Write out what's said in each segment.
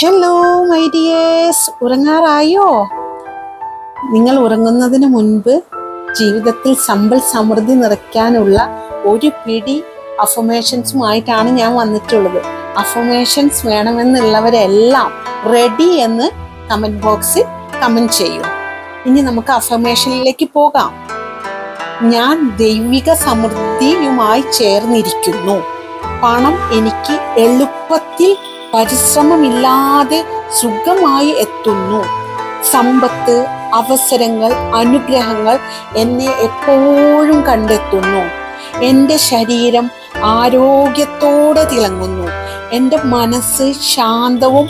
Hello my dears, ഉറങ്ങാറായോ? നിങ്ങൾ ഉറങ്ങുന്നതിന് മുൻപ് ജീവിതത്തിൽ സമ്പൽ സമൃദ്ധി നിറയ്ക്കാനുള്ള ഒരു പിടി അഫർമേഷൻസുമായിട്ടാണ് ഞാൻ വന്നിട്ടുള്ളത്. അഫർമേഷൻസ് വേണമെന്നുള്ളവരെല്ലാം റെഡി എന്ന് കമന്റ് ബോക്സിൽ കമന്റ് ചെയ്യൂ. ഇനി നമുക്ക് അഫർമേഷനിലേക്ക് പോകാം. ഞാൻ ദൈവിക സമൃദ്ധിയുമായി ചേർന്നിരിക്കുന്നു. പണം എനിക്ക് എളുപ്പത്തിൽ പരിശ്രമമില്ലാതെ സുഖമായി എത്തുന്നു. സമ്പത്ത്, അവസരങ്ങൾ, അനുഗ്രഹങ്ങൾ എന്നെ എപ്പോഴും കണ്ടെത്തുന്നു. എൻ്റെ ശരീരം ആരോഗ്യത്തോടെ തിളങ്ങുന്നു. എൻ്റെ മനസ്സ് ശാന്തവും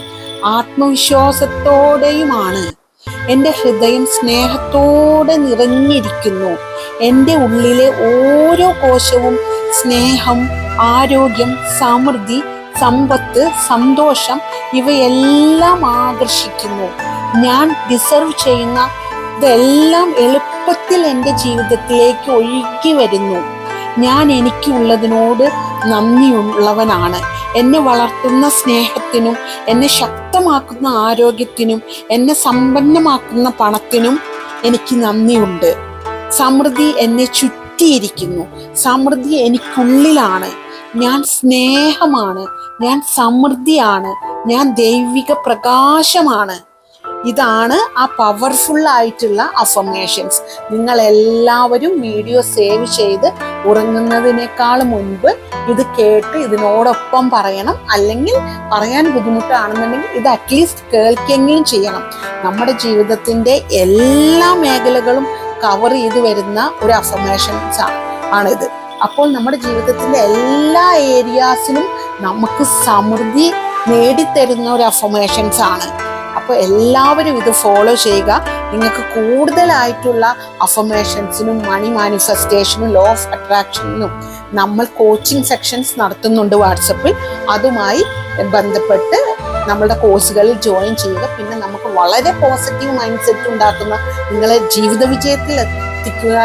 ആത്മവിശ്വാസത്തോടെയുമാണ്. എൻ്റെ ഹൃദയം സ്നേഹത്തോടെ നിറഞ്ഞിരിക്കുന്നു. എൻ്റെ ഉള്ളിലെ ഓരോ കോശവും സ്നേഹം, ആരോഗ്യം, സമൃദ്ധി, സമ്പത്ത്, സന്തോഷം ഇവയെല്ലാം ആകർഷിക്കുന്നു. ഞാൻ ഡിസർവ് ചെയ്യുന്ന ഇതെല്ലാം എളുപ്പത്തിൽ എൻ്റെ ജീവിതത്തിലേക്ക് ഒഴുകി വരുന്നു. ഞാൻ എനിക്കുള്ളതിനോട് നന്ദിയുള്ളവനാണ്. എന്നെ വളർത്തുന്ന സ്നേഹത്തിനും എന്നെ ശക്തമാക്കുന്ന ആരോഗ്യത്തിനും എന്നെ സമ്പന്നമാക്കുന്ന പണത്തിനും എനിക്ക് നന്ദിയുണ്ട്. സമൃദ്ധി എന്നെ ചുറ്റിയിരിക്കുന്നു. സമൃദ്ധി എനിക്കുള്ളിലാണ്. ഞാൻ സ്നേഹമാണ്, ഞാൻ സമൃദ്ധിയാണ്, ഞാൻ ദൈവിക പ്രകാശമാണ്. ഇതാണ് ആ പവർഫുൾ ആയിട്ടുള്ള അഫർമേഷൻസ്. നിങ്ങൾ എല്ലാവരും വീഡിയോ സേവ് ചെയ്ത് ഉറങ്ങുന്നതിനേക്കാൾ മുൻപ് ഇത് കേട്ട് ഇതിനോടൊപ്പം പറയണം. അല്ലെങ്കിൽ പറയാൻ ബുദ്ധിമുട്ടാണെന്നുണ്ടെങ്കിൽ ഇത് അറ്റ്ലീസ്റ്റ് കേൾക്കെങ്കിലും ചെയ്യണം. നമ്മുടെ ജീവിതത്തിന്റെ എല്ലാ മേഖലകളും കവർ ചെയ്ത് വരുന്ന ഒരു അഫർമേഷൻസ് ആണിത്. അപ്പോൾ നമ്മുടെ ജീവിതത്തിന്റെ എല്ലാ ഏരിയാസിലും നമുക്ക് സമൃദ്ധി നേടിത്തരുന്ന ഒരു അഫർമേഷൻസ് ആണ്. അപ്പോൾ എല്ലാവരും ഇത് ഫോളോ ചെയ്യുക. നിങ്ങൾക്ക് കൂടുതലായിട്ടുള്ള അഫർമേഷൻസിനും മണി മാനിഫെസ്റ്റേഷനും ലോ ഓഫ് അട്രാക്ഷനും നമ്മൾ കോച്ചിങ് സെക്ഷൻസ് നടത്തുന്നുണ്ട് വാട്സപ്പിൽ. അതുമായി ബന്ധപ്പെട്ട് നമ്മളുടെ കോഴ്സുകളിൽ ജോയിൻ ചെയ്യുക. പിന്നെ നമുക്ക് വളരെ പോസിറ്റീവ് മൈൻഡ് സെറ്റ് ഉണ്ടാക്കുന്ന, നിങ്ങളെ ജീവിത വിജയത്തിൽ എത്തിക്കുക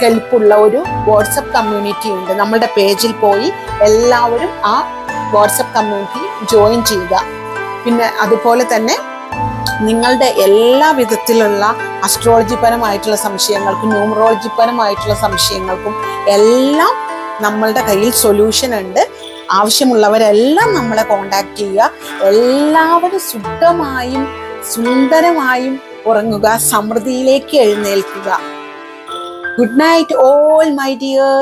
കെൽപ്പുള്ള ഒരു വാട്സപ്പ് കമ്മ്യൂണിറ്റി ഉണ്ട്. നമ്മളുടെ പേജിൽ പോയി എല്ലാവരും ആ വാട്സപ്പ് കമ്മ്യൂണിറ്റി ജോയിൻ ചെയ്യുക. പിന്നെ അതുപോലെ തന്നെ നിങ്ങളുടെ എല്ലാ വിധത്തിലുള്ള അസ്ട്രോളജി പരമായിട്ടുള്ള സംശയങ്ങൾക്കും ന്യൂമറോളജി പരമായിട്ടുള്ള സംശയങ്ങൾക്കും എല്ലാം നമ്മളുടെ കയ്യിൽ സൊല്യൂഷൻ ഉണ്ട്. ആവശ്യമുള്ളവരെല്ലാം നമ്മളെ കോണ്ടാക്ട് ചെയ്യുക. എല്ലാവരും സുഖമായും സുന്ദരമായും ഉറങ്ങുക, സമൃദ്ധിയിലേക്ക് എഴുന്നേൽക്കുക. Good night all my dears.